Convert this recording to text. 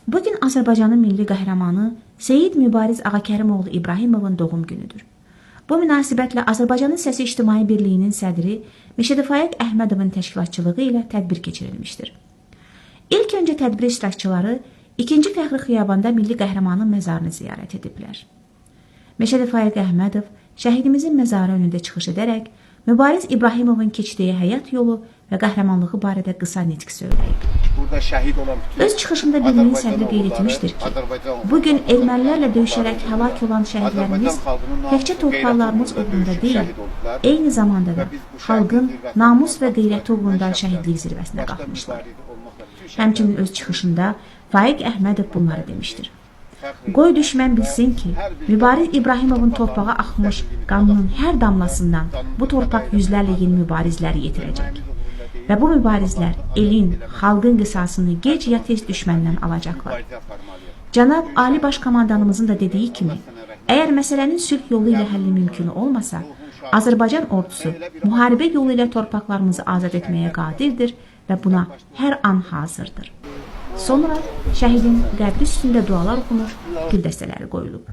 Bugün Azərbaycanın milli qəhrəmanı Seyid Mübariz Ağakərimoğlu İbrahimovun doğum günüdür. Bu münasibətlə Azərbaycanın Səsi İctimai Birliyinin sədri Məşədi Faiq Əhmədovun təşkilatçılığı ilə tədbir keçirilmişdir. İlk öncə tədbir iştirakçıları 2-ci Fəxri Xiyabanda milli qəhrəmanın məzarını ziyarət ediblər. Məşədi Faiq Əhmədov şəhidimizin məzarı önündə çıxış edərək Mübariz İbrahimovun keçdiyi həyat yolu və qəhrəmanlığı barədə qısa nitq söyləyib. Öz çıxışında birliyin sədri qeyd etmişdir ki, bugün ermənilərlə döyüşərək həlak olan şəhidlərimiz təkcə torpaqlarımız uğrunda deyil, eyni zamanda da xalqın namus və qeyrəti uğrunda şəhidlik zirvəsinə qalxmışlar. Həmçinin öz çıxışında Faiq Əhmədov bunları demişdir. Qoy düşmən bilsin ki, Mübariz İbrahimovun torpağa axmış qanının hər damlasından bu torpaq yüzlərlə yeni mübarizləri yetirəcək. Və bu mübarizlər elin, xalqın qisasını gec ya tez düşməndən alacaqlar. Cənab Ali Baş Komandanımızın da dediyi kimi, əgər məsələnin sülh yolu ilə həlli mümkün olmasa, Azərbaycan ordusu müharibə yolu ilə torpaqlarımızı azad etməyə qadirdir və buna hər an hazırdır. Sonra şəhidin qəbri üstündə dualar oxunur, güldəstələri qoyulub.